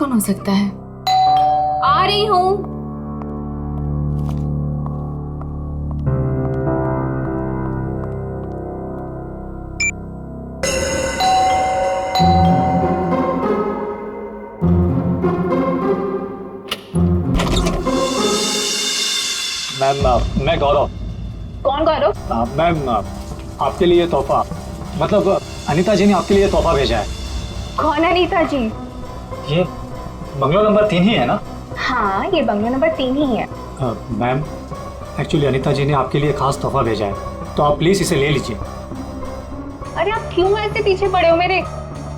कौन हो सकता है? आ रही हूँ। मैम, मैं गौरव। कौन गौरव? मैम, आपके लिए तोहफा, मतलब अनीता जी ने आपके लिए तोहफा भेजा है। कौन अनीता जी? ये बंगलो नंबर 3 ही है ना? हाँ, ये बंगलो नंबर 3 ही है। मैम, एक्चुअली अनीता जी ने आपके लिए खास तोहफा भेजा है, तो आप प्लीज इसे ले लीजिए। अरे आप क्यों ऐसे पीछे पड़े हो मेरे?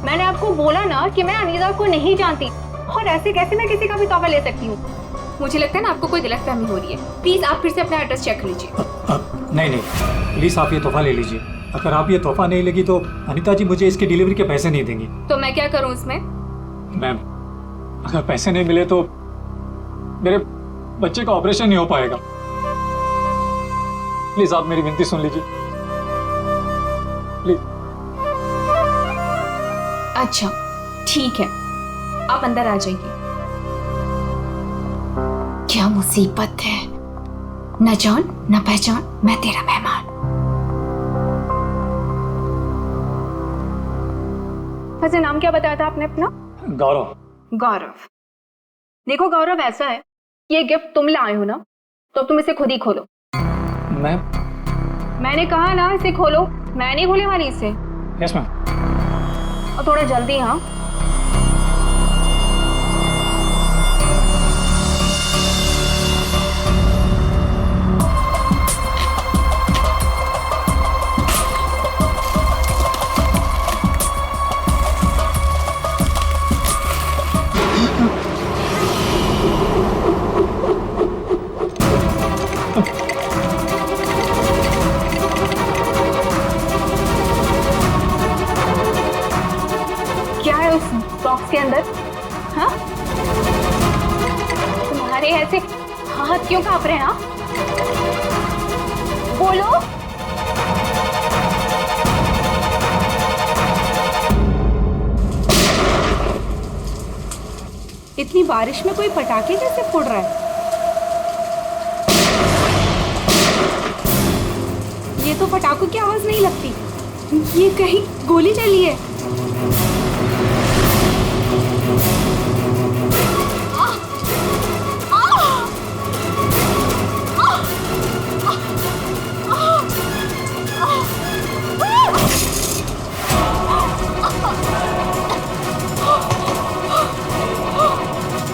मैंने आपको बोला ना कि मैं अनीता को नहीं जानती, और ऐसे कैसे मैं किसी का भी तोहफा ले सकती हूँ? मुझे लगता है ना आपको कोई गलतफहमी हो रही है। प्लीज आप फिर से अपना एड्रेस चेक कर लीजिए। नहीं, प्लीज आप ये तोहफा ले लीजिए। अगर आप ये तोहफा नहीं लेगी तो अनीता जी मुझे इसकी डिलीवरी के पैसे नहीं देंगी। तो मैं क्या करूँ इसमें? मैम, अगर पैसे नहीं मिले तो मेरे बच्चे का ऑपरेशन नहीं हो पाएगा। प्लीज आप मेरी विनती सुन लीजिए, प्लीज। अच्छा ठीक है, आप अंदर आ जाइए। क्या मुसीबत है, न जान न पहचान, मैं तेरा मेहमान। वैसे नाम क्या बताया था आपने अपना? गौरव। गौरव। देखो गौरव, ऐसा है, ये गिफ्ट तुम लाए हो ना, तो तुम इसे खुद ही खोलो। मैम? मैंने कहा ना इसे खोलो, मैं नहीं खोलने वाली इसे। Yes ma'am. और थोड़ा जल्दी। हाँ, क्या है उस बॉक्स के अंदर? हाँ, तुम्हारे ऐसे हाथ क्यों कांप रहे हैं? हाँ, बोलो। इतनी बारिश में कोई पटाखे कैसे फोड़ रहा है? ये तो पटाखों की आवाज नहीं लगती, ये कहीं गोली चली है।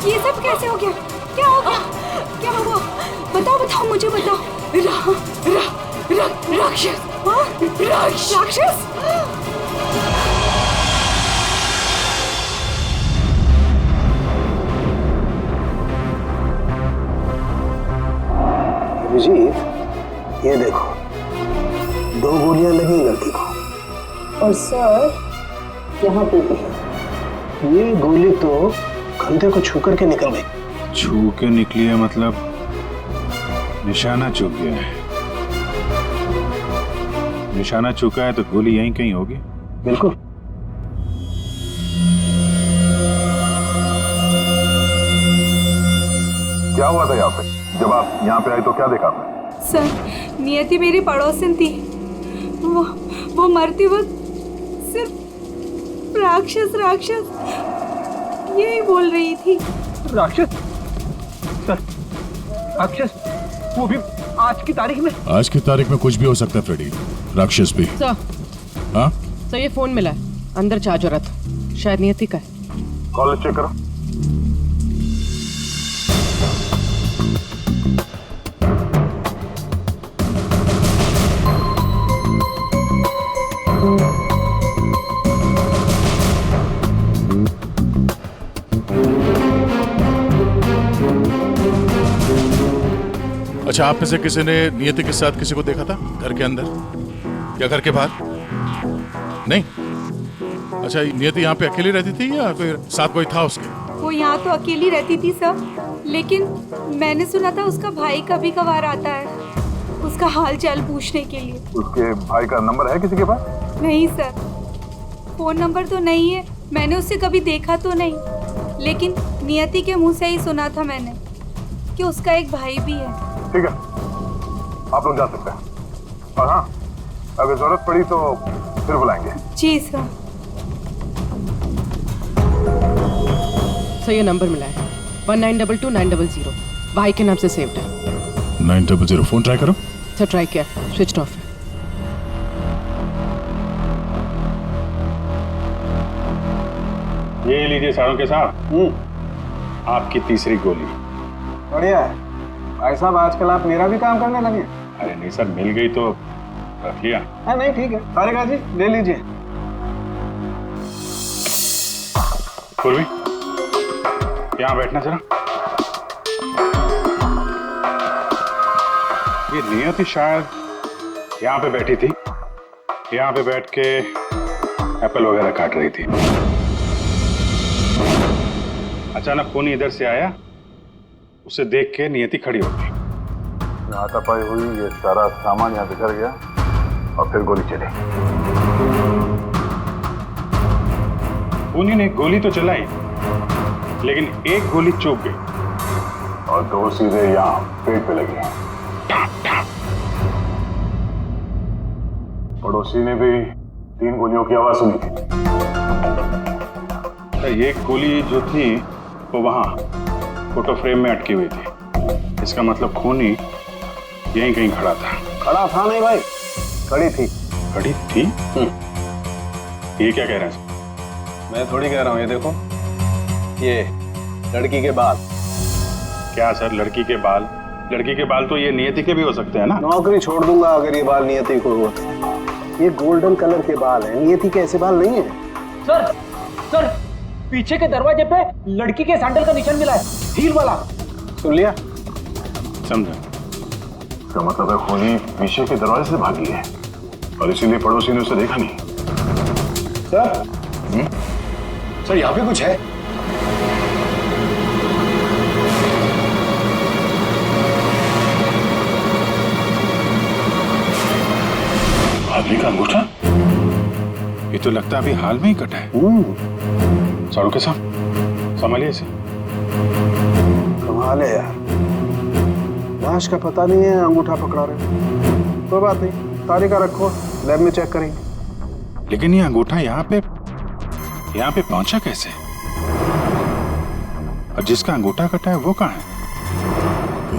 ये सब कैसे हो गया? क्या हो गया? क्या हुआ? बताओ, मुझे बताओ। राक्षस। हाँ? राक्षस? अभिजीत, ये देखो, 2 गोलियां लगी लड़की को। और सर, यहाँ पे भी। ये गोली तो कंधे को छू करके निकल गई। छू के निकली है मतलब निशाना चूक गया है। निशाना चूका है तो गोली यहीं कहीं होगी। बिल्कुल। क्या हुआ था यहाँ पे? जब आप यहाँ पे आए तो क्या देखा आपने? सर, नियति मेरी पड़ोसन थी। वो मरती वक्त सिर्फ राक्षस यही बोल रही थी। राक्षस? सर, राक्षस? वो भी आज की तारीख में? आज की तारीख में कुछ भी हो सकता है फ्रेडी, राक्षस भी। सर, हाँ सर ये फोन मिला है, अंदर चार्जर रहा था, शायद नियति का है। कॉल चेक करो। अच्छा, आप में से किसी ने नियति के साथ किसी को देखा था घर के अंदर या घर के बाहर? नहीं। अच्छा, नियति यहाँ पे अकेली रहती थी या कोई साथ कोई था उसके? वो यहाँ तो अकेली रहती थी सर, लेकिन मैंने सुना था उसका भाई कभी कभार आता है उसका हाल चाल पूछने के लिए। उसके भाई का नंबर है किसी के पास? नहीं सर, फोन नंबर तो नहीं है, मैंने उसे कभी देखा तो नहीं। लेकिन नियति के मुंह से ही सुना था मैंने कि उसका एक भाई भी है। ठीक है, आप लोग जा सकते हैं। और हाँ, अगर जरूरत पड़ी तो फिर बुलाएंगे। जी सर। सर ये नंबर मिला है 1922-900 भाई के नाम से सेव्ड है। 900 फोन ट्राई करो। सर ट्राई किया, स्विच ऑफ है। ये लीजिए सारों के साथ आपकी तीसरी गोली। बढ़िया है भाई साहब, आजकल आप मेरा भी काम करने लगे। अरे नहीं सर, मिल गई तो रख लिया। हाँ नहीं ठीक है, तारिका जी ले लीजिए। पूर्वी यहाँ बैठना जरा। ये नियति शायद यहाँ पे बैठी थी, यहाँ पे बैठ के एप्पल वगैरह काट रही थी। अचानक खूनी इधर से आया, उसे देख के नियति खड़ी हो गई। हाथापाई हुई, ये सारा सामान यहाँ बिखर गया और फिर गोली चली। खूनी ने गोली तो चलाई, लेकिन एक गोली चूक गई और दो सीधे यहाँ पेट पे लगी। पड़ोसी ने भी 3 गोलियों की आवाज सुनी थी। ये गोली जो थी वो वहां फोटो फ्रेम में अटकी हुई थी। इसका मतलब खूनी यहीं कहीं खड़ा था। खड़ा था नहीं भाई, खड़ी थी। खड़ी थी? ये क्या कह रहे हैं? मैं थोड़ी कह रहा हूँ, ये देखो, ये लड़की के बाल। क्या सर, लड़की के बाल? लड़की के बाल तो ये नियति के भी हो सकते हैं ना। नौकरी छोड़ दूंगा अगर ये बाल नियति को हो तो। ये गोल्डन कलर के बाल हैं, नियति के ऐसे बाल नहीं है। सर सर, पीछे के दरवाजे पे लड़की के सैंडल का निशान मिला है, हील वाला। सुन लिया? समझा। इसका मतलब है खूनी पीछे के दरवाजे से भागी है और इसीलिए पड़ोसी ने उसे देखा नहीं। सर सर यहाँ पे कुछ है। आदमी का अंगूठा? ये तो लगता है अभी हाल में ही कटा है। सारू के साथ संभालिए इसे। कमाल है यार, लाश का पता नहीं है, अंगूठा पकड़ा रहे। कोई बात नहीं, तारिका रखो, लैब में चेक करेंगे। लेकिन ये अंगूठा यहाँ पे पहुंचा कैसे? और जिसका अंगूठा कटा है वो कहाँ है?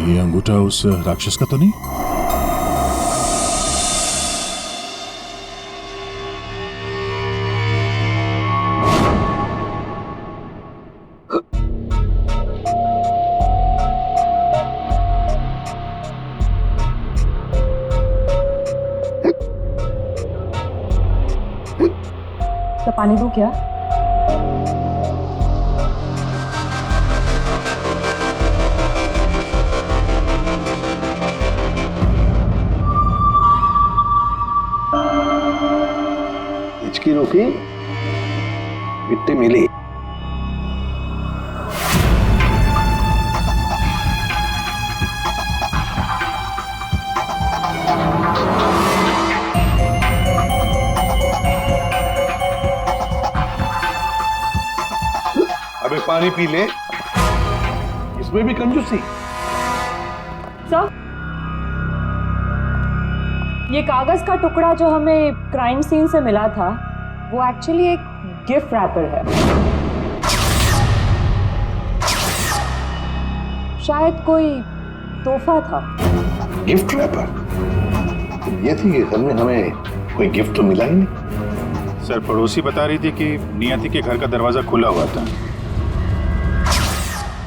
ये अंगूठा उस राक्षस का तो नहीं? तो पानी दूं क्या? हिचकी रोकी, मिट्टी मिली। अबे पानी पी ले, इसमें भी कंजूसी। सर, ये कागज का टुकड़ा जो हमें क्राइम सीन से मिला था वो एक्चुअली एक गिफ्ट रैपर है। शायद कोई तोहफा था। Gift wrapper? ये थी कि घर में हमें कोई गिफ्ट तो मिला ही नहीं। सर, पड़ोसी बता रही थी कि नियति के घर का दरवाजा खुला हुआ था।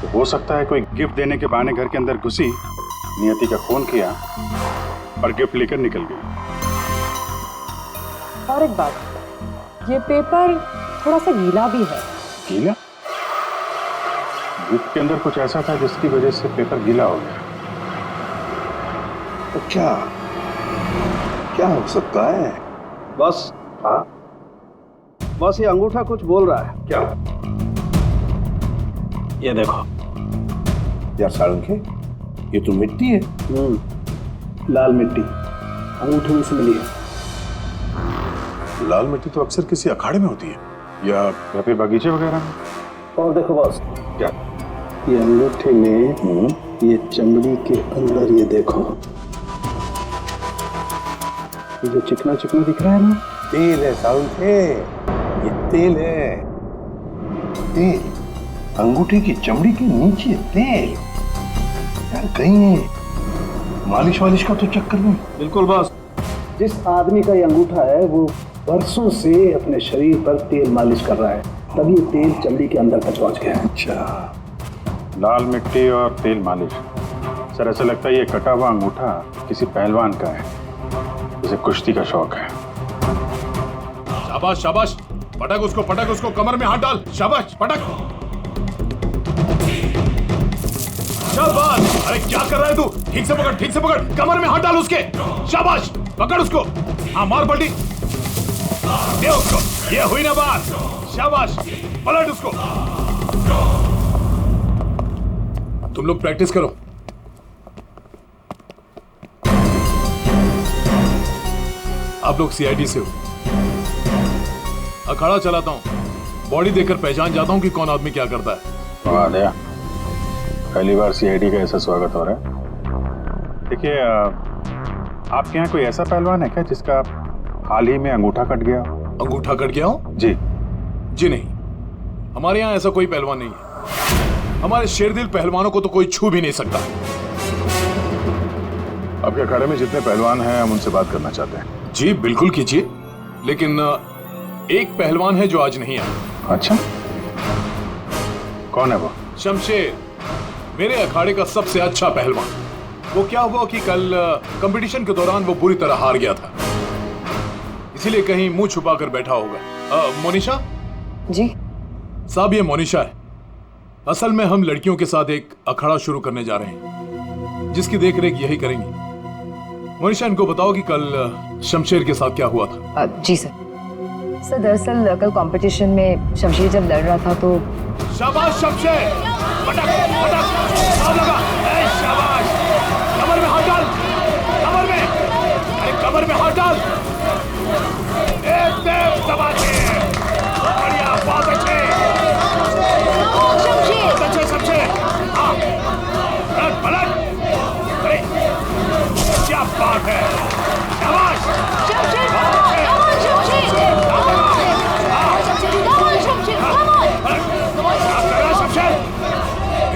तो हो सकता है कोई गिफ्ट देने के बहाने घर के अंदर घुसी, नियति का खून किया और गिफ्ट लेकर निकल गई। और एक बात, ये पेपर थोड़ा सा गीला भी है। गीला? गिफ्ट के अंदर कुछ ऐसा था जिसकी वजह से पेपर गीला हो गया। तो क्या हो सकता है? बस हाँ, बस ये अंगूठा कुछ बोल रहा है। क्या? ये देखो यार सारंगे, ये तो मिट्टी है। लाल मिट्टी अंगूठे में से मिली है। लाल मिट्टी तो अक्सर किसी अखाड़े में होती है, या पे बगीचे वगैरह में। और देखो बॉस, क्या? ये अंगूठे में ये चमड़ी के अंदर ये देखो, ये जो चिकना चिकना दिख रहा है ना, तेल है साउंड है, ये तेल है। तेल अंगूठे की चमड़ी के नीचे तेल। यार कहीं मालिश वालिश का तो चक्कर नहीं? बिल्कुल बॉस, जिस आदमी का ये अंगूठा है वो बरसों से अपने शरीर पर तेल मालिश कर रहा है, तभी तेल चमड़ी के अंदर तक पहुंच गया है। अच्छा, लाल मिट्टी और तेल मालिश। सर ऐसा लगता है ये कटा हुआ अंगूठा किसी पहलवान का है, जिसे कुश्ती का शौक है। शाबाश शाबाश, पटक उसको, कमर में हाथ डाल। शाबाश, पटक। शाबाश। अरे क्या कर रहा है तू? ठीक से पकड़, कमर में हाथ डाल उसके। शाबाश, पकड़ उसको। हाँ, मार पलटी दे उसको। ये हुई ना बात। शाबाश, पलट उसको। तुम लोग प्रैक्टिस करो। आप लोग सीआईडी से हो। अखाड़ा चलाता हूं, बॉडी देखकर पहचान जाता हूं कि कौन आदमी क्या करता है। वाह दया, पहली बार सीआईडी का ऐसा स्वागत हो रहा है। देखिए, आपके यहाँ कोई ऐसा पहलवान है क्या जिसका हाल ही में अंगूठा कट गया? अंगूठा कट गया हो? जी नहीं, हमारे यहाँ ऐसा कोई पहलवान नहीं है। हमारे शेरदिल पहलवानों को तो कोई छू भी नहीं सकता। आपके अखाड़े में जितने पहलवान हैं हम उनसे बात करना चाहते हैं। जी बिल्कुल कीजिए, लेकिन एक पहलवान है जो आज नहीं आया। अच्छा, कौन है वो? शमशेर, मेरे अखाड़े का सबसे अच्छा पहलवान। वो क्या हुआ कि कल कंपटीशन के दौरान वो बुरी तरह हार गया था, इसीलिए कहीं मुंह छुपा कर बैठा होगा। मोनिशा जी साहब, ये मोनिशा है। असल में हम लड़कियों के साथ एक अखाड़ा शुरू करने जा रहे हैं, जिसकी देखरेख यही करेंगी। मोनिशा, इनको बताओ कि कल शमशेर के साथ क्या हुआ था। जी सर। दरअसल कल कंपटीशन में शमशेर जब लड़ रहा था तो। शाबाश शमशेर, पटक पटक, हाथ लगा। ए शाबाश, कमर में हाथ डाल, कमर में, अरे कमर में हाथ डाल। एकदम दबाके, बढ़िया, बहुत अच्छे शमशेर। हाँ, पलट पलट, अरे क्या बात है। शाबाश शमशेर,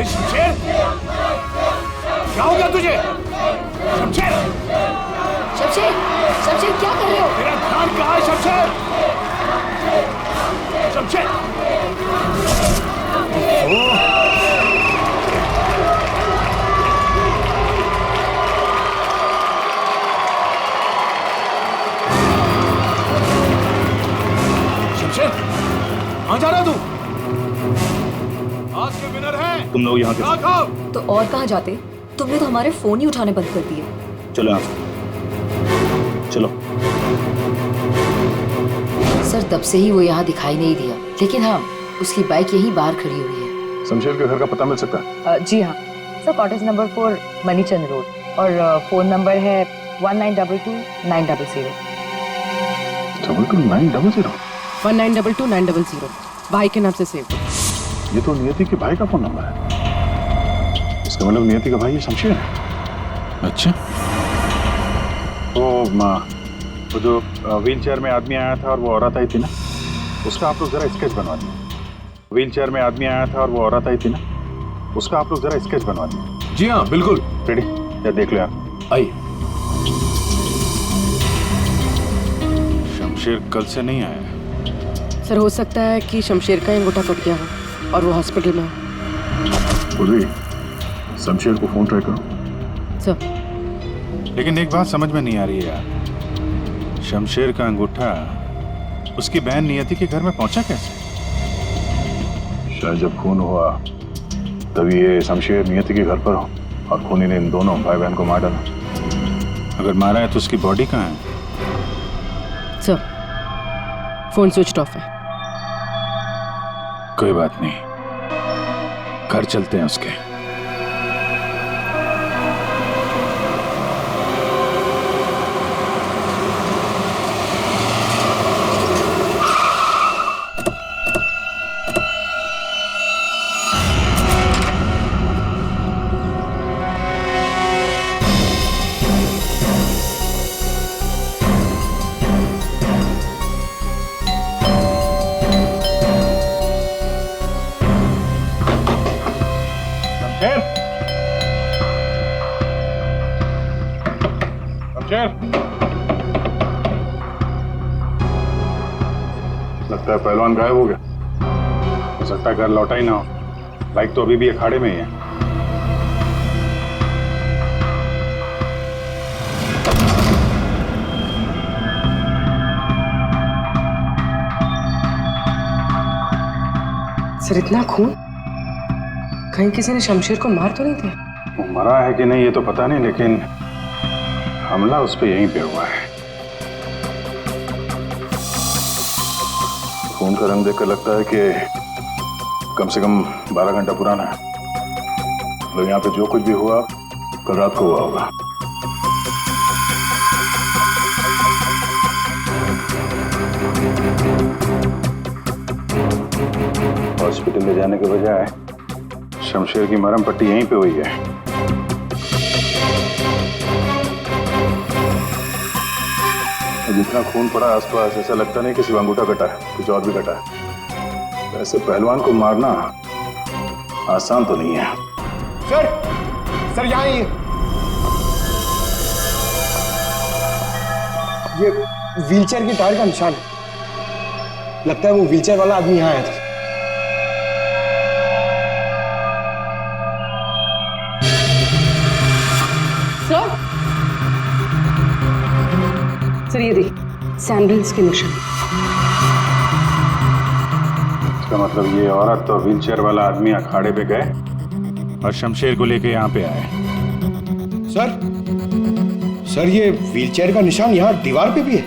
शमशेर, क्या हो गया तुझे? शमशेर, शमशेर, शमशेर क्या कर रहे हो? तेरा ध्यान कहाँ है शमशेर? शमशेर, शमशेर, कहाँ जा रहा तू? आज के विनर है तुम लोग यहाँ के। तो और कहाँ जाते? तुमने तो हमारे फोन ही उठाने बंद कर दिए। चलो यहाँ से, चलो। सर तब से ही वो यहाँ दिखाई नहीं दिया, लेकिन हाँ, उसकी बाइक यहीं बाहर खड़ी हुई है। शमशेर के घर का पता मिल सकता है? जी हाँ सर, कॉटेज नंबर 4 मनीचंद रोड, और फोन नंबर है 1922-900। 900? 1922-900 भाई के नाम से सेव। ये तो नियति के भाई का फोन नंबर है। इसका मतलब नियति का भाई ये शमशेर है। अच्छा, वो जो व्हील चेयर में आदमी आया था और वो औरत आई थी ना, उसका आप लोग जरा स्केच बनवा दीजिए। व्हील चेयर में आदमी आया था और वो औरत आई थी ना, उसका आप लोग जरा स्केच बनवा दीजिए। जी हाँ बिल्कुल। रेडी? या देख लो आप। आइए। शमशेर कल से नहीं आया। सर हो सकता है कि शमशेर का अंगूठा कट गया हो और वो हॉस्पिटल में हो। शमशेर को फोन ट्राई करो। सर लेकिन एक बात समझ में नहीं आ रही है यार, शमशेर का अंगूठा उसकी बहन नियति के घर में पहुंचा कैसे? शायद जब खून हुआ तभी ये शमशेर नियति के घर पर हो और खूनी ने इन दोनों भाई बहन को मार डाला। अगर मारा है तो उसकी बॉडी कहाँ है? सर फोन स्विच ऑफ है। कोई बात नहीं, घर चलते हैं उसके। लगता है पहलवान गायब हो गया। हो सकता है घर लौटा ही ना हो। बाइक तो अभी भी अखाड़े में ही है। सर इतना खून, कहीं किसी ने शमशेर को मार तो नहीं दिया? वो मरा है कि नहीं ये तो पता नहीं, लेकिन हमला उस पर यहीं पे हुआ है। खून का रंग देखकर लगता है कि कम से कम 12 घंटा पुराना है। मतलब यहाँ पे जो कुछ भी हुआ कल रात को हुआ होगा। हॉस्पिटल ले जाने के बजाय शमशेर की मरहम पट्टी यहीं पे हुई है। जितना खून पड़ा आसपास ऐसा लगता नहीं कि सिर्फ अंगूठा कटा है, कुछ और भी कटा है। ऐसे पहलवान को मारना आसान तो नहीं है। सर यहाँ ये व्हीलचेयर की टायर का निशान है। लगता है वो व्हीलचेयर वाला आदमी यहाँ आया था। सर ये देखिए सैंडल्स के निशान। इसका मतलब ये औरत और व्हीलचेयर वाला आदमी अखाड़े पे गए और शमशेर को लेके यहाँ पे आए। सर ये व्हीलचेयर का निशान यहाँ दीवार पे भी है।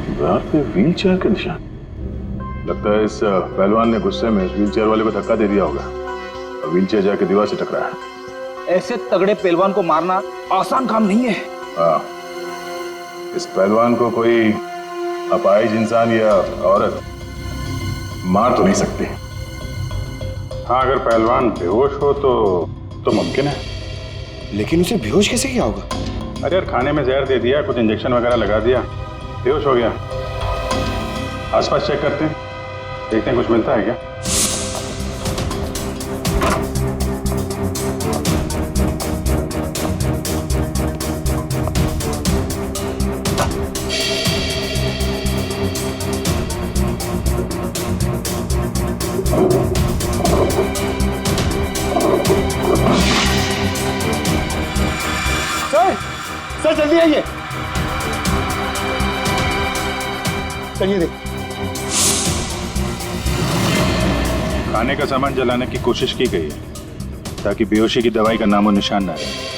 दीवार पे व्हीलचेयर का निशान? लगता है इस पहलवान ने गुस्से में इस व्हीलचेयर वाले को धक्का दे दिया होगा और व्हीलचेयर जाके दीवार से टकराया। ऐसे तगड़े पहलवान को मारना आसान काम नहीं है। हाँ, इस पहलवान को कोई अपाहिज इंसान या औरत मार तो नहीं सकती। हाँ, अगर पहलवान बेहोश हो तो मुमकिन है। लेकिन उसे बेहोश कैसे किया होगा? अरे यार, खाने में जहर दे दिया, कुछ इंजेक्शन वगैरह लगा दिया, बेहोश हो गया। आसपास चेक करते हैं, देखते हैं कुछ मिलता है क्या। सर जल्दी आइए। चलिए देख। खाने का सामान जलाने की कोशिश की गई है ताकि बेहोशी की दवाई का नामो निशान ना रहे।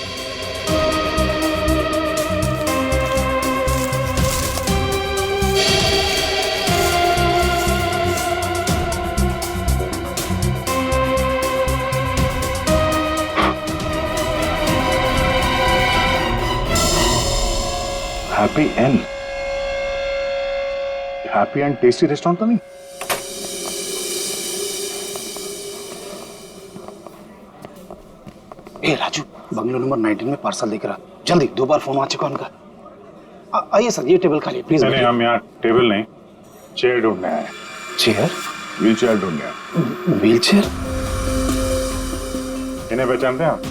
हैप्पी एंड टेस्टी रेस्टोरेंट तो नहीं? ए राजू, बंगलो नंबर 19 में पार्सल दिख रहा। जल्दी, 2 बार फोन आ चुका उनका। आइए सर, ये टेबल खाली प्लीज। नहीं, हम यहाँ टेबल नहीं, चेयर ढूंढने आए। चेयर? व्हील चेयर ढूंढने आए। Wheel chair? इन्हें पहचानते हैं आप?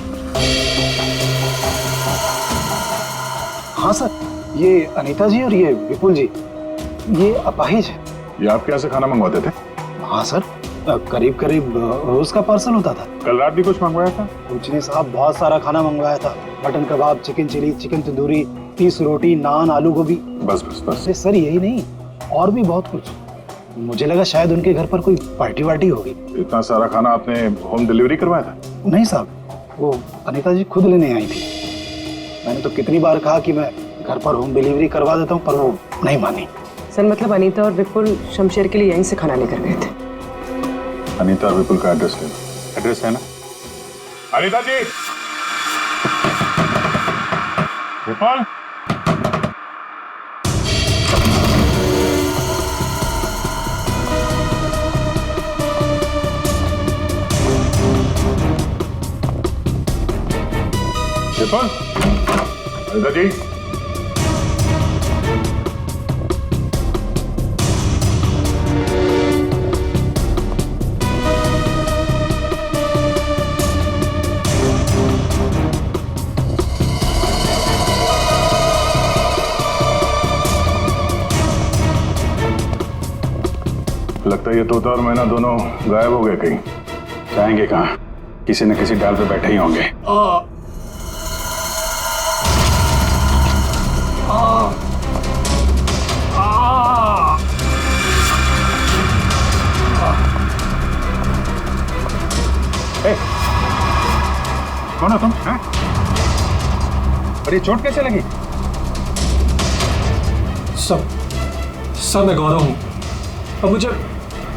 हाँ सर, ये अनीता जी और ये विपुल जी, ये अपाहिज है। ये आपके यहाँ से खाना मंगवाते थे? हाँ सर, करीब करीब रोज का पार्सल होता था। कल रात भी कुछ मंगवाया था? कुछ नहीं साहब, बहुत सारा खाना मंगवाया था। मटन कबाब, चिकन चिली, चिकन तंदूरी, 30 रोटी, नान, आलू गोभी। बस बस बस। सर यही नहीं, और भी बहुत कुछ। मुझे लगा शायद उनके घर पर कोई पार्टी वार्टी होगी। इतना सारा खाना आपने होम डिलीवरी करवाया था? नहीं साहब, वो अनीता जी खुद लेने आई थी। मैंने तो कितनी बार कहा कि मैं घर पर होम डिलीवरी करवा देता हूँ, पर वो नहीं मानी। सर मतलब अनीता और विपुल शमशेर के लिए यहीं से खाना लेकर गए थे। अनीता और विपुल का एड्रेस ले लो। एड्रेस है ना? अनीता जी, विपुल, विपुल, अनीता जी। लगता है ये तोता और मैना दोनों गायब हो गए कहीं। जाएंगे कहाँ? किसी न किसी डाल पे बैठे ही होंगे। कौन हो तुम? हैं? और ये चोट कैसे लगी? सब मैं गौरव हूँ और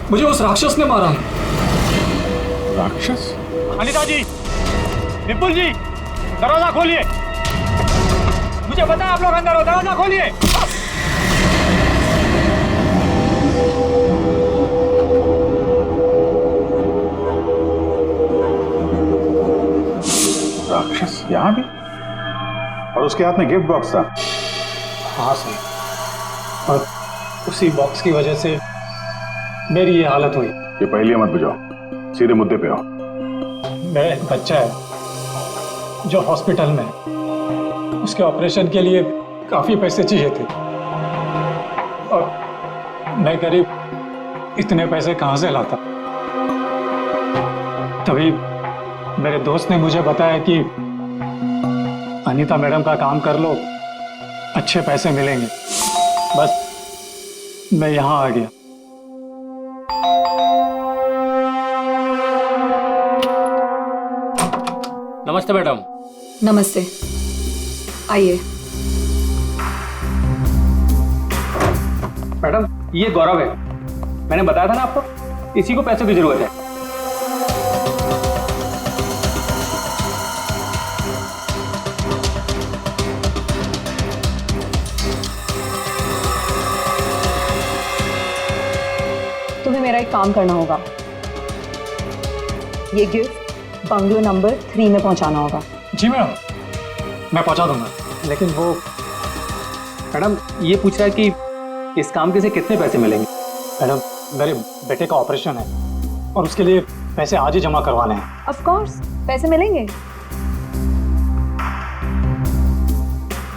मुझे उस राक्षस ने मारा है। राक्षस? अनिता जी, विपुल जी, दरवाजा खोलिए। मुझे पता है आप लोग अंदर हो, दरवाजा खोलिए। राक्षस यहाँ भी? और उसके हाथ में गिफ्ट बॉक्स था? हाँ सर, और उसी बॉक्स की वजह से मेरी ये हालत हुई। ये पहेलियां मत बुझाओ, सीधे मुद्दे पे आओ। मेरा एक बच्चा है जो हॉस्पिटल में है। उसके ऑपरेशन के लिए काफी पैसे चाहिए थे और मैं गरीब इतने पैसे कहाँ से लाता। तभी मेरे दोस्त ने मुझे बताया कि अनीता मैडम का काम कर लो, अच्छे पैसे मिलेंगे। बस मैं यहाँ आ गया। नमस्ते मैडम। नमस्ते, आइए। मैडम ये गौरव है, मैंने बताया था ना आपको, इसी को पैसों की जरूरत है। तुम्हें मेरा एक काम करना होगा, ये गिफ्ट बंगलो नंबर 3 में पहुंचाना होगा। जी मैडम, मैं पहुंचा दूंगा। लेकिन वो मैडम ये पूछ रहा है कि इस काम के से कितने पैसे मिलेंगे। मैडम मेरे बेटे का ऑपरेशन है और उसके लिए पैसे आज ही जमा करवाने हैं। ऑफ कोर्स पैसे मिलेंगे।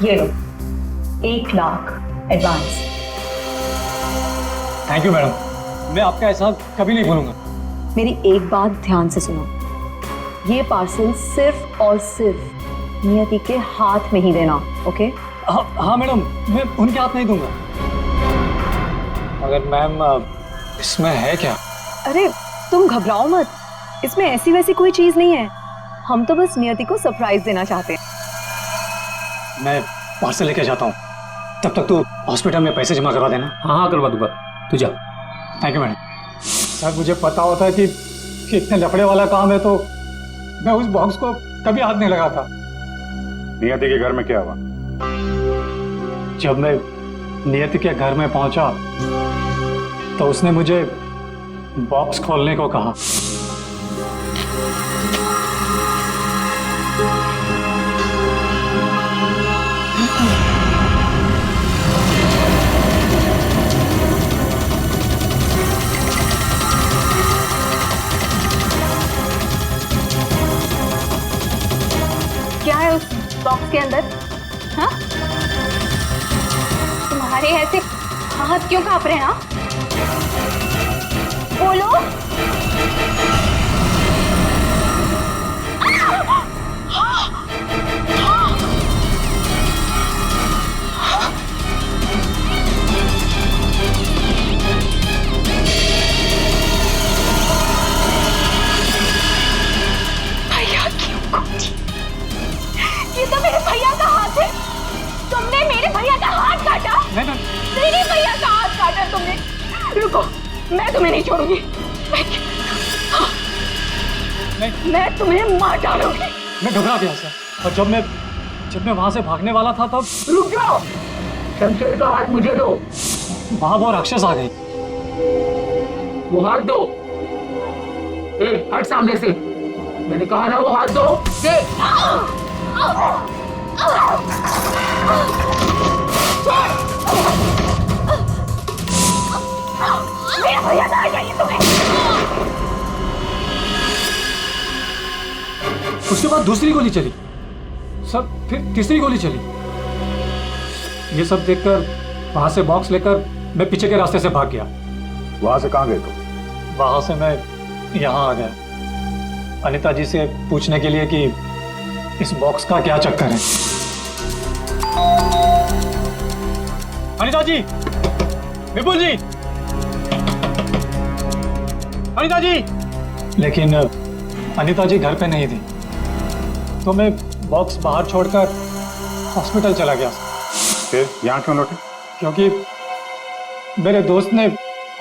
ये लो 1 lakh advance. Thank you madam, मैं आपका एहसान कभी नहीं भूलूंगा। मेरी एक बात ध्यान से सुनो, ये पार्सल सिर्फ और सिर्फ नियति के हाथ में ही देना, ओके? हाँ मैडम, मैं उनके हाथ नहीं दूंगा। मगर मैम इसमें है क्या? अरे तुम घबराओ मत, इसमें ऐसी वैसी कोई चीज नहीं है। हम तो बस नियति को सरप्राइज देना चाहते हैं। मैं पार्सल लेके जाता हूँ, तब तक तू हॉस्पिटल में पैसे जमा करवा देना। हाँ करवा दूंगा, तू जा। Thank you madam. सर मुझे पता होता है कि इतने लफड़े वाला काम है तो मैं उस बॉक्स को कभी हाथ नहीं लगाता। नियति के घर में क्या हुआ? जब मैं नियति के घर में पहुंचा तो उसने मुझे बॉक्स खोलने को कहा। क्या है उस बॉक्स के अंदर? हाँ? तुम्हारे ऐसे हाथ क्यों कांप रहे हैं? हाँ? बोलो। भैया क्यों कूदी? ये तो मेरे भैया का हाथ है। तुमने मेरे भैया का हाथ काटा? मेरे भैया का हाथ काटा तुमने। रुको, मैं तुम्हें नहीं छोड़ूंगी। मैं तुम्हें मार डालूंगी। मैं घबरा गया सर, और जब मैं वहां से भागने वाला था तब रुक जाओ। शमशेर का हाथ मुझे दो। वहां वो राक्षस आ गई। वो हाथ दो। हट सामने से। मैंने कहा ना वो हाथ दो। दे। मेरा भैया कहाँ चाहिए तुम्हें? उसके बाद दूसरी गोली चली सर, फिर तीसरी गोली चली। ये सब देखकर वहां से बॉक्स लेकर मैं पीछे के रास्ते से भाग गया। वहां से कहाँ गए तुम? वहां से मैं यहाँ आ गया अनिता जी से पूछने के लिए कि इस बॉक्स का क्या चक्कर है। अनिता जी, विपुल जी, अनिता जी। लेकिन अनिता जी घर पे नहीं थी, तो मैं बॉक्स बाहर छोड़कर हॉस्पिटल चला गया। फिर यहाँ क्यों लौटे? क्योंकि मेरे दोस्त ने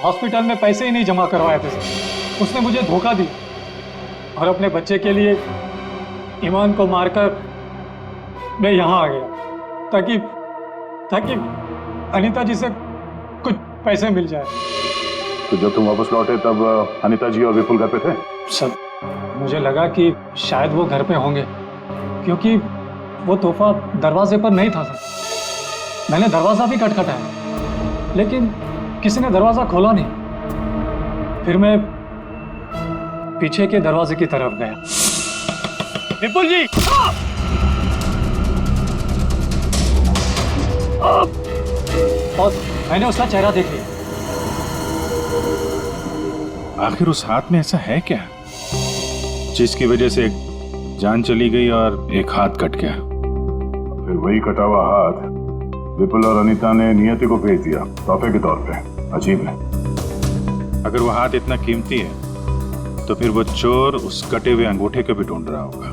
हॉस्पिटल में पैसे ही नहीं जमा करवाए थे। उसने मुझे धोखा दी और अपने बच्चे के लिए ईमान को मारकर मैं यहाँ आ गया ताकि अनीता जी से कुछ पैसे मिल जाए। तो जब तुम वापस लौटे तब अनीता जी और विपुल घर पे थे? सर, मुझे लगा कि शायद वो घर पे होंगे क्योंकि वो तोहफा दरवाजे पर नहीं था सर। मैंने दरवाजा भी खटखटाया लेकिन किसी ने दरवाजा खोला नहीं। फिर मैं पीछे के दरवाजे की तरफ गया। विपुल जी! और मैंने उसका चेहरा देख लिया। आखिर उस हाथ में ऐसा है क्या जिसकी वजह से एक जान चली गई और एक हाथ कट गया? फिर वही कटा हुआ हाथ विपुल और अनीता ने नियति को भेज दिया तोहफे के तौर पे। अजीब है। अगर वो हाथ इतना कीमती है तो फिर वो चोर उस कटे हुए अंगूठे को भी ढूंढ रहा होगा।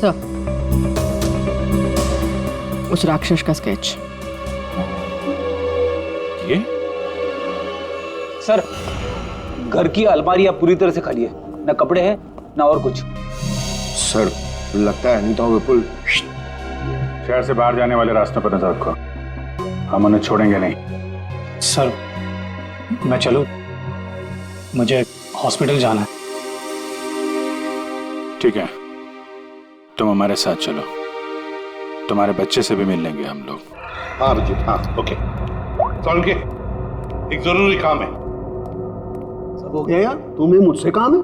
सर, उस राक्षस का स्केच। ये सर, घर की अलमारियां पूरी तरह से खाली है, ना कपड़े हैं ना और कुछ। सर, लगता है अनीता और विपुल शहर से बाहर जाने वाले रास्ते पर नजर रखो, हम उन्हें छोड़ेंगे नहीं। सर, मैं चलूं? मुझे हॉस्पिटल जाना है। ठीक है, तुम हमारे साथ चलो, तुम्हारे बच्चे से भी मिल लेंगे हम लोग। हाँ अभिजीत, हाँ, ओके। के एक जरूरी काम है। सब हो गया यार, तुम्हें मुझसे काम है?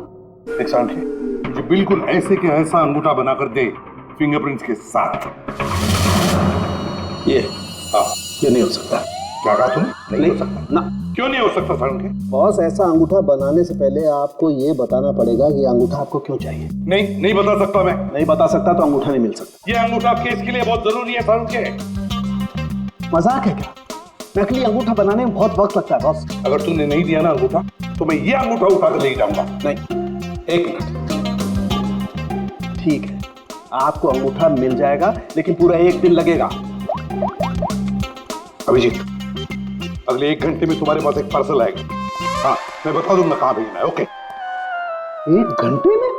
एक के मुझे बिल्कुल ऐसे के ऐसा अंगूठा बनाकर दे फिंगरप्रिंट्स के साथ। ये नहीं हो सकता। क्या कहा तुमने? नहीं हो सकता ना। क्यों नहीं हो सकता के? बॉस, ऐसा अंगूठा बनाने से पहले आपको ये बताना पड़ेगा कि अंगूठा आपको क्यों चाहिए। नहीं बता सकता मैं। नहीं बता सकता तो अंगूठा नहीं मिल सकता। ये अंगूठा केस के लिए बहुत जरूरी है के। मजाक है क्या? नकली अंगूठा बनाने में बहुत वक्त लगता है बॉस। अगर तूने नहीं दिया ना अंगूठा तो मैं ये अंगूठा उठाकर ले जाऊंगा। नहीं, एक मिनट। ठीक है, आपको अंगूठा मिल जाएगा लेकिन पूरा 1 दिन लगेगा। अभिजीत, अगले 1 घंटे में तुम्हारे पास एक पार्सल आएगा। हाँ, मैं बता दूंगा कहाँ भेजना है। ओके? 1 घंटे में?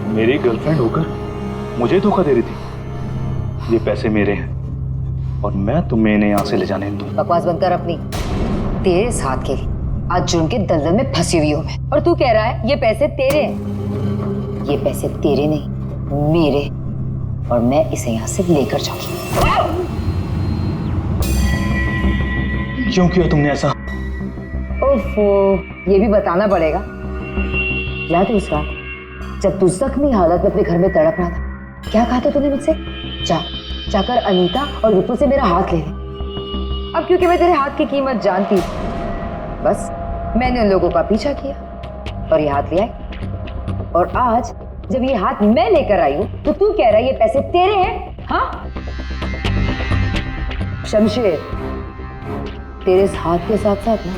मेरी गर्लफ्रेंड होकर मुझे धोखा दे रही थी। ये पैसे मेरे हैं और मैं तुम्हें इन्हें यहाँ से ले जाने दूँ। बकवास बंद कर अपनी। तेरे साथ के आज जुर्म के दलदल में फंसी हुई हूँ मैं, और तू कह रहा है ये पैसे तेरे हैं। ये पैसे तेरे नहीं, मेरे, और मैं इसे यहाँ से लेकर जाऊंगी। क्यों किया तुमने ऐसा? ओफो, ये भी बताना पड़ेगा। याद है उस रात जब तू जख्मी हालत में अपने घर में तड़प रहा था, क्या कहा था तूने मुझसे? जाकर अनीता और विपुल से मेरा हाथ ले ले। अब क्योंकि मैं तेरे हाथ की कीमत जानती थी, बस मैंने उन लोगों का पीछा किया और ये हाथ ले आई। और आज जब ये हाथ मैं लेकर आई हूं तो तू कह रहा है ये पैसे तेरे हैं? हाँ शमशेर, तेरे इस हाथ के साथ साथ ना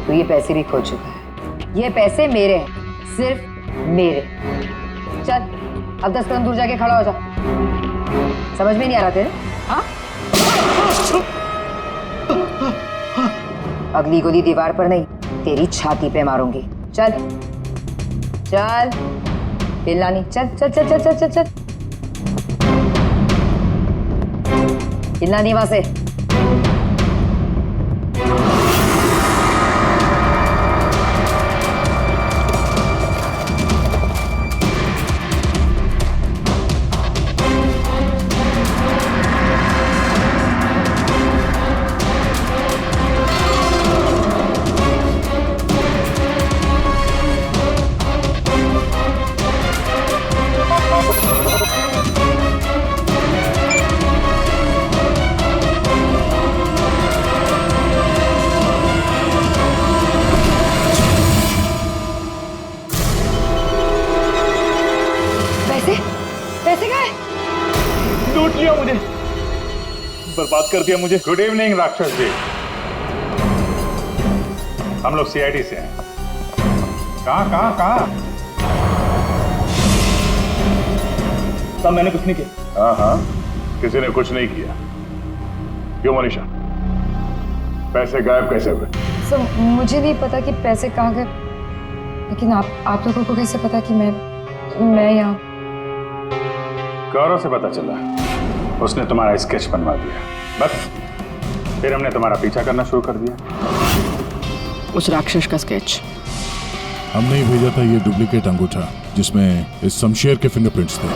तो ये पैसे भी खो चुका है। ये पैसे मेरे हैं, सिर्फ मेरे। चल अब 10 कदम दूर जाके खड़ा हो जा। समझ में नहीं आ रहा तेरे? हाँ अगली गोली दीवार पर नहीं, तेरी छाती पे मारूंगी। चल चल हिलना नहीं। चल चल चल चल चल चल चल हिलना नहीं वहां से। बर्बाद कर दिया मुझे। गुड इवनिंग राक्षस जी, हम लोग सीआईडी से हैं। कहाँ? सब मैंने कुछ नहीं किया। हाँ, किसी ने कुछ नहीं किया। क्यों मनीषा, पैसे गायब कैसे हुए? सर मुझे नहीं पता कि पैसे कहाँ गए, लेकिन आप लोगों को कैसे पता कि मैं यहाँ? गौरव से पता चला, उसने तुम्हारा स्केच बनवा दिया। बस फिर हमने तुम्हारा पीछा करना शुरू कर दिया। उस राक्षस का स्केच हमने ही भेजा था, ये डुप्लीकेट अंगूठा जिसमें इस शमशेर के फिंगरप्रिंट्स थे।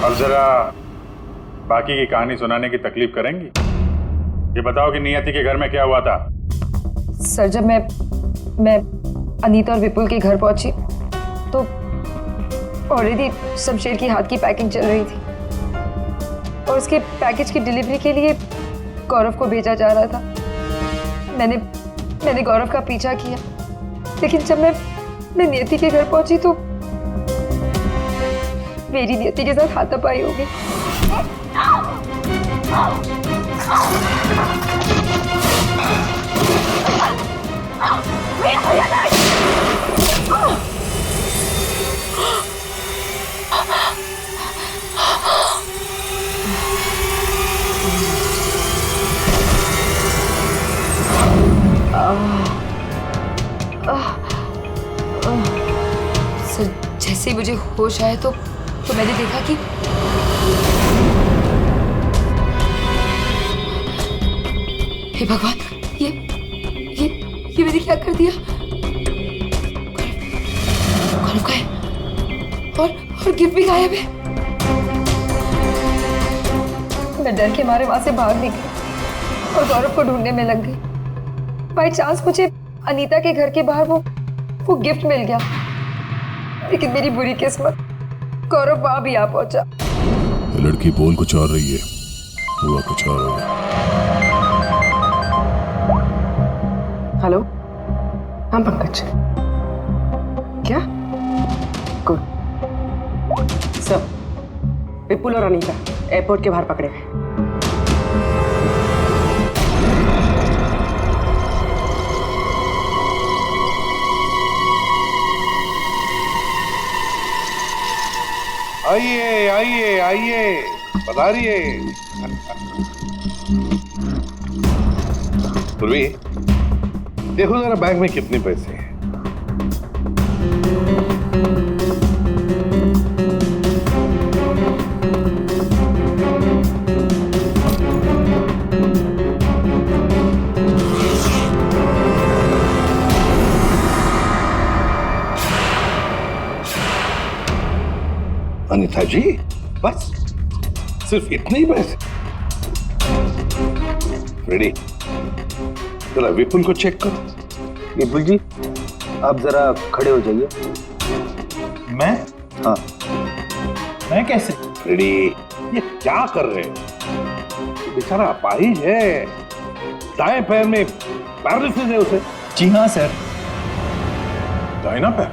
अब जरा बाकी की कहानी सुनाने की तकलीफ करेंगी? ये बताओ कि नियति के घर में क्या हुआ था? सर जब मैं अनीता और विपुल के घर पहुंची तो ऑलरेडी शमशेर की हाथ की पैकिंग चल रही थी और उसके पैकेज की डिलीवरी के लिए गौरव को भेजा जा रहा था। मैंने गौरव का पीछा किया, लेकिन जब मैं नियति के घर पहुंची तो मेरी नियति के साथ हाथापाई हो गई। सर जैसे ही मुझे होश आया तो मैंने देखा कि हे भगवान, ये मैंने क्या कर दिया? गौरव का है और गिफ्ट भी गायब है। मैं डर के मारे वहां से भाग निकली और गौरव को ढूंढने में लग गई। बाई चांस मुझे अनीता के घर के बाहर वो गिफ्ट मिल गया, लेकिन मेरी बुरी किस्मत गौरव वहां भी आ पहुंचा। लड़की बोल कुछ और रही है, हुआ कुछ और होगा। हेलो, हाँ पंकज, क्या? गुड। सब विपुल और अनीता एयरपोर्ट के बाहर पकड़े गए। आइए आइए आइए, पधारिए। पूर्वी, देखो जरा बैग में कितने पैसे हैं। अनीता जी, बस सिर्फ इतने ही पैसे? रेडी, जरा विपुल को चेक करो। विपुल जी, आप जरा खड़े हो जाइए। मैं? हाँ। मैं कैसे? फ्रेडी, ये क्या कर रहे हैं? बेचारा अपाहिज है, दाएं पैर में पैरालिसिस है उसे। जी हाँ सर। दाहिना पैर?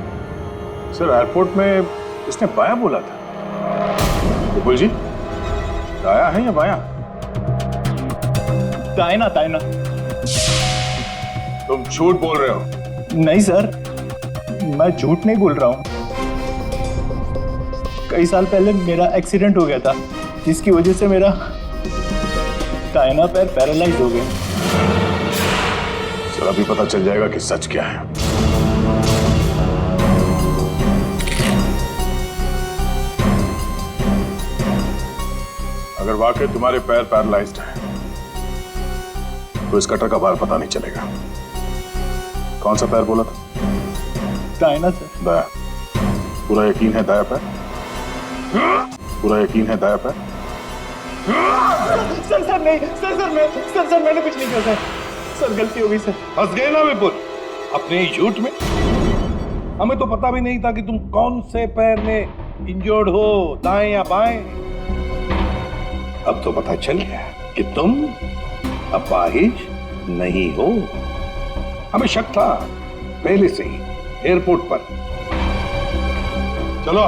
सर एयरपोर्ट में इसने बायां बोला था। विपुल जी, दाया है या बायां? दाहिना दाहिना। तुम झूठ बोल रहे हो। नहीं सर, मैं झूठ नहीं बोल रहा हूँ। कई साल पहले मेरा एक्सीडेंट हो गया था, जिसकी वजह से मेरा दाहिना पैर पैरालाइज हो गया। सर अभी पता चल जाएगा कि सच क्या है। अगर वाकई तुम्हारे पैर पैरालाइज्ड हैं, तो इस कटर का भार पता नहीं चलेगा। कौन सा पैर बोला था? दाहिना सर। दाया। पूरा यकीन है दाया पैर? पूरा यकीन है दाया पैर? सर नहीं, सर मैंने कुछ नहीं किया सर। सर गलती हो गई सर। फंस गए ना विपुल अपने ही झूठ में। हमें तो पता भी नहीं था कि तुम कौन से पैर में इंजर्ड हो, दाएं या बाएं। अब तो पता चल गया कि तुम अपाहिज नहीं हो। हमें शक था पहले से ही एयरपोर्ट पर। चलो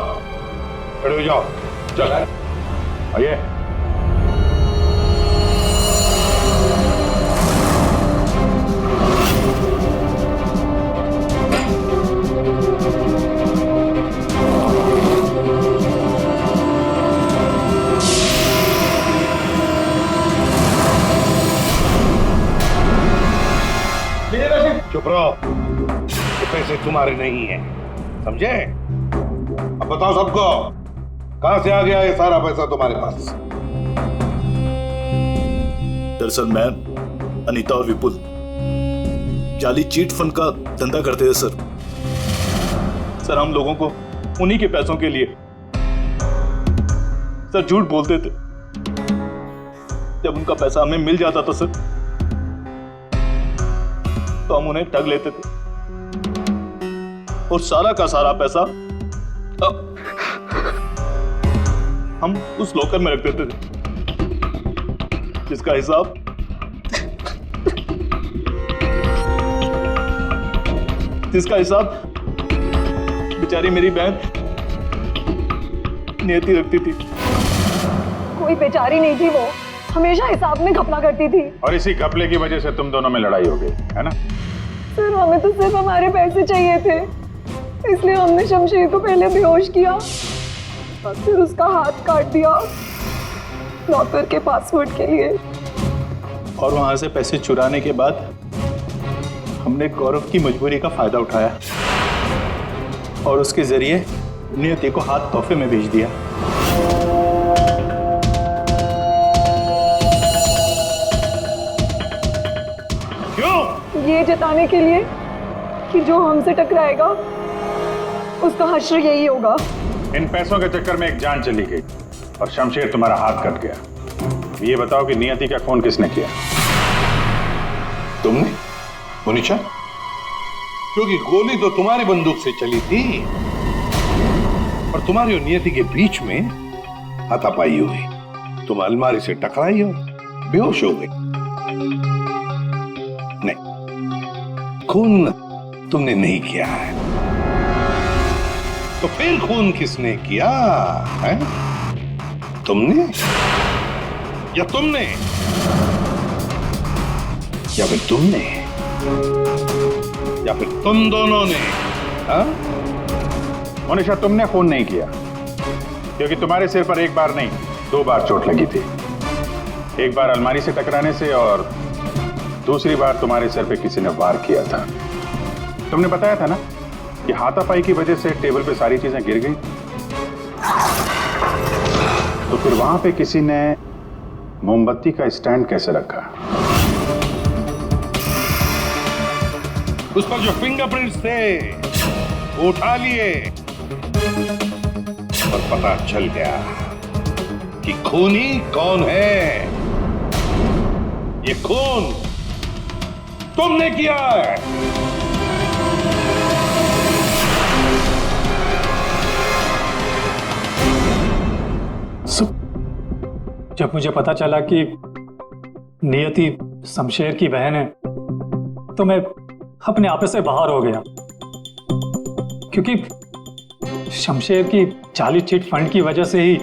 खड़े हो जाओ। चल आइए। चुप रहो, ये पैसे तुम्हारे नहीं है, समझे? अब बताओ सबको, कहां से आ गया ये सारा पैसा तुम्हारे पास? दरअसल मैं, अनीता और विपुल जाली चीट फंड का धंधा करते थे सर। सर हम लोगों को उन्हीं के पैसों के लिए सर झूठ बोलते थे। जब उनका पैसा हमें मिल जाता था सर, तो हम उन्हें ठग लेते थे और सारा का सारा पैसा हम उस लॉकर में रख देते थे, जिसका हिसाब बेचारी मेरी बहन नियति रखती थी। कोई बेचारी नहीं थी, वो हमेशा हिसाब में घपला करती थी। और इसी घपले की वजह से तुम दोनों में लड़ाई हो गई, है ना? सर हमें तो सिर्फ हमारे पैसे चाहिए थे, इसलिए हमने शमशेर को पहले बेहोश किया और फिर उसका हाथ काट दिया लॉकर के पासवर्ड के लिए। और वहां से पैसे चुराने के बाद हमने गौरव की मजबूरी का फायदा उठाया और उसके जरिए नियति को हाथ तोहफे में भेज दिया। क्यों? ये जताने के लिए कि जो हमसे टकराएगा उसका हश्र यही होगा। इन पैसों के चक्कर में एक जान चली गई और शमशेर तुम्हारा हाथ कट गया। ये बताओ कि नियति का खून किसने किया? तुमने, मोनिशा? क्योंकि गोली तो तुम्हारी बंदूक से चली थी और तुम्हारी और नियति के बीच में हाथापाई हुई। तुम अलमारी से टकराई और बेहोश हो गई। नहीं, खून तुमने नहीं किया है। तो फिर खून किसने किया है? तुमने या तुमने या फिर तुमने या फिर तुम दोनों ने? हाँ? मोनिशा, तुमने खून नहीं किया, क्योंकि तुम्हारे सिर पर एक बार नहीं 2 बार चोट लगी थी। एक बार अलमारी से टकराने से और दूसरी बार तुम्हारे सिर पे किसी ने वार किया था। तुमने बताया था ना कि हाथापाई की वजह से टेबल पे सारी चीजें गिर गई। तो फिर वहां पे किसी ने मोमबत्ती का स्टैंड कैसे रखा? उस पर जो फिंगरप्रिंट्स थे वो उठा लिए और पता चल गया कि खूनी कौन है। ये खून तुमने किया है। जब मुझे पता चला कि नियति शमशेर की बहन है तो मैं अपने आप से बाहर हो गया, क्योंकि शमशेर की जाली चिट फंड की वजह से ही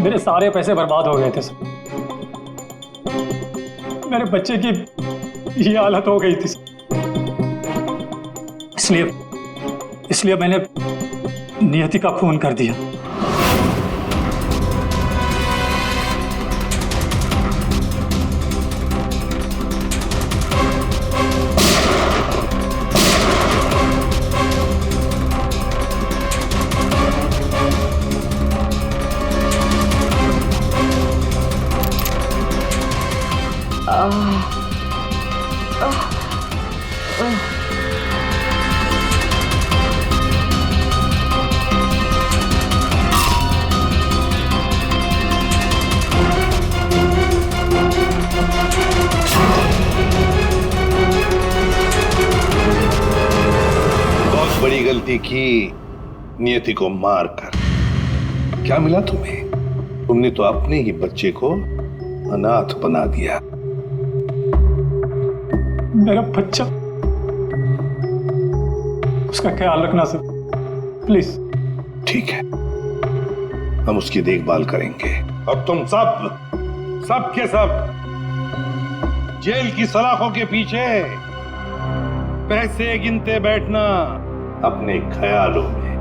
मेरे सारे पैसे बर्बाद हो गए थे। मेरे बच्चे की ये हालत हो गई थी, इसलिए मैंने नियति का खून कर दिया। बहुत बड़ी गलती की नियति को मारकर। क्या मिला तुम्हें? तुमने तो अपने ही बच्चे को अनाथ बना दिया। मेरा बच्चा, उसका ख्याल रखना सर, प्लीज। ठीक है, हम उसकी देखभाल करेंगे। अब तुम सब के सब जेल की सलाखों के पीछे पैसे गिनते बैठना अपने ख्यालों में।